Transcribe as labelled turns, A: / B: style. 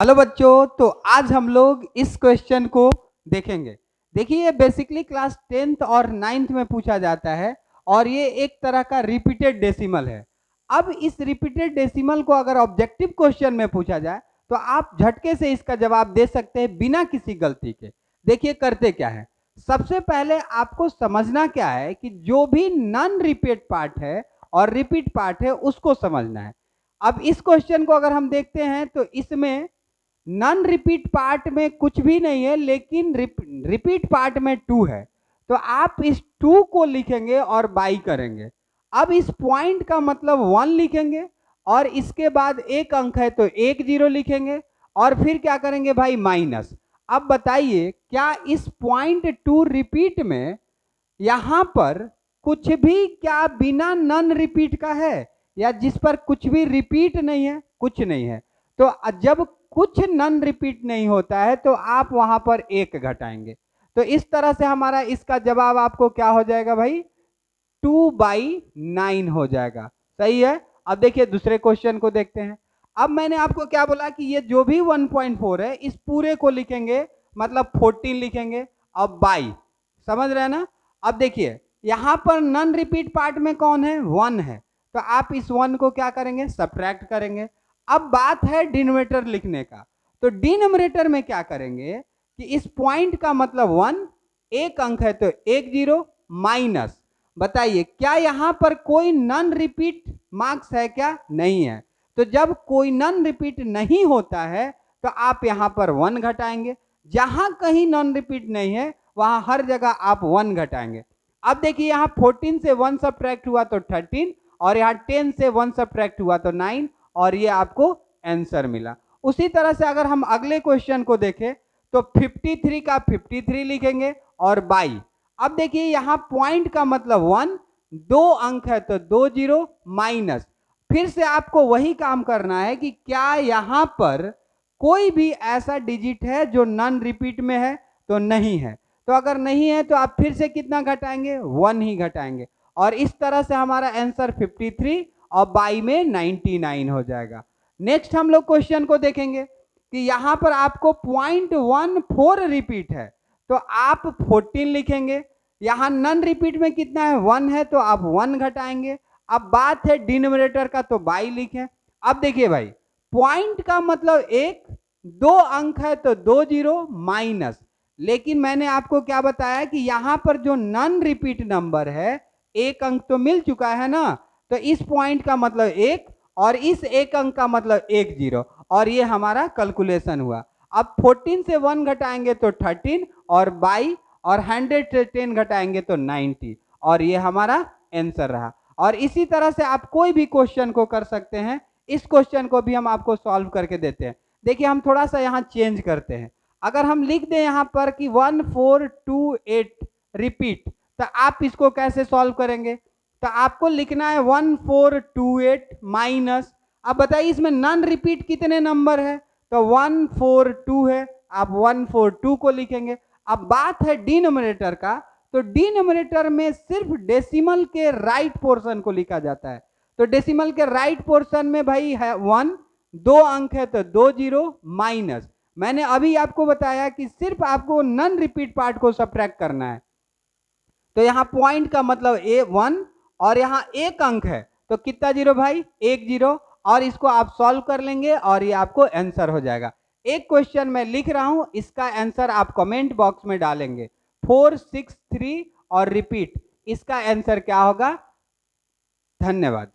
A: Hello बच्चों, तो आज हम लोग इस क्वेश्चन को देखेंगे। देखिए, ये बेसिकली क्लास 10th और 9th में पूछा जाता है और ये एक तरह का रिपीटेड डेसिमल है। अब इस रिपीटेड डेसिमल को अगर ऑब्जेक्टिव क्वेश्चन में पूछा जाए तो आप झटके से इसका जवाब दे सकते हैं बिना किसी गलती के। देखिए करते क्या है, सबसे पहले आपको समझना क्या है कि जो भी नॉन रिपीट पार्ट है और रिपीट पार्ट है उसको समझना है। अब इस क्वेश्चन को अगर हम देखते हैं तो इसमें नॉन रिपीट पार्ट में कुछ भी नहीं है, लेकिन रिपीट पार्ट में 2 है। तो आप इस 2 को लिखेंगे और बाई करेंगे। अब इस पॉइंट का मतलब 1 लिखेंगे और इसके बाद एक अंक है तो एक जीरो लिखेंगे और फिर क्या करेंगे भाई, माइनस। अब बताइए क्या इस पॉइंट 2 रिपीट में यहां पर कुछ भी क्या बिना नॉन रिपीट का है, या जिस पर कुछ भी रिपीट नहीं है? कुछ नहीं है। तो जब कुछ नॉन रिपीट नहीं होता है तो आप वहां पर एक घटाएंगे। तो इस तरह से हमारा इसका जवाब आपको क्या हो जाएगा भाई, 2/9 हो जाएगा। सही है। अब देखिए दूसरे क्वेश्चन को देखते हैं। अब मैंने आपको क्या बोला कि ये जो भी 1.4 है इस पूरे को लिखेंगे, मतलब 14 लिखेंगे। अब बाई, समझ रहे हैं ना? अब देखिए यहां पर नॉन रिपीट पार्ट में कौन है, 1 है। तो आप इस 1 को क्या करेंगे, सब्ट्रैक्ट करेंगे। अब बात है डिनोमिनेटर लिखने का। तो डिनोमिनेटर में क्या करेंगे कि इस पॉइंट का मतलब 1, एक अंक है तो एक जीरो, माइनस। बताइए क्या यहां पर कोई नॉन रिपीट मार्क्स है क्या? नहीं है। तो जब कोई नॉन रिपीट नहीं होता है तो आप यहां पर 1 घटाएंगे। जहां कहीं नॉन रिपीट नहीं है वहां हर जगह आप 1 घटाएंगे। अब देखिए यहां 14 से 1 सब्ट्रैक्ट हुआ तो 13, और यहां 10 से 1 सब्ट्रैक्ट हुआ तो 9, और ये आपको आंसर मिला। उसी तरह से अगर हम अगले क्वेश्चन को देखें तो 53 का 53 लिखेंगे और बाई। अब देखिए यहां पॉइंट का मतलब 1, दो अंक है तो दो जीरो, माइनस। फिर से आपको वही काम करना है कि क्या यहां पर कोई भी ऐसा डिजिट है जो नॉन रिपीट में है? तो नहीं है। तो अगर नहीं है तो आप फिर से कितना घटाएंगे, 1 ही घटाएंगे। और इस तरह से हमारा आंसर 53 और बाई में 99 हो जाएगा। नेक्स्ट हम लोग क्वेश्चन को देखेंगे कि यहां पर आपको 0.14 रिपीट है तो आप 14 लिखेंगे। यहां नॉन रिपीट में कितना है, 1 है, तो आप 1 घटाएंगे। अब बात है डिनोमिनेटर का तो बाई लिखें। अब देखिए भाई, पॉइंट का मतलब एक, दो अंक है तो दो जीरो, माइनस। लेकिन मैंने आपको क्या बताया कि यहां पर जो नॉन रिपीट नंबर है, एक अंक तो मिल चुका है ना, तो इस पॉइंट का मतलब एक और इस एक अंक का मतलब एक जीरो, और ये हमारा कैलकुलेशन हुआ। अब 14 से 1 घटाएंगे तो 13, और बाई और 100 से 10 घटाएंगे तो 90, और ये हमारा आंसर रहा। और इसी तरह से आप कोई भी क्वेश्चन को कर सकते हैं। इस क्वेश्चन को भी हम आपको सॉल्व करके देते हैं। देखिए हम थोड़ा सा यहाँ चेंज करते हैं। अगर हम लिख दें यहाँ पर कि 1428 रिपीट, तो आप इसको कैसे सॉल्व करेंगे? तो आपको लिखना है 1428 माइनस। अब बताइए इसमें नॉन रिपीट कितने नंबर है? तो 142 है, आप 142 को लिखेंगे। अब बात है डिनोमिनेटर का, तो डिनोमिनेटर में सिर्फ डेसिमल के राइट पोर्शन को लिखा जाता है। तो डेसिमल के राइट पोर्शन में भाई है 1, दो अंक है तो दो जीरो, माइनस। मैंने अभी आपको बताया कि सिर्फ आपको नॉन रिपीट पार्ट को सब्ट्रैक्ट करना है। तो यहाँ पॉइंट का मतलब ए 1, और यहाँ एक अंक है तो कितना जीरो भाई, एक जीरो। और इसको आप सॉल्व कर लेंगे और ये आपको आंसर हो जाएगा। एक क्वेश्चन मैं लिख रहा हूं, इसका आंसर आप कमेंट बॉक्स में डालेंगे 463 और रिपीट। इसका आंसर क्या होगा? धन्यवाद।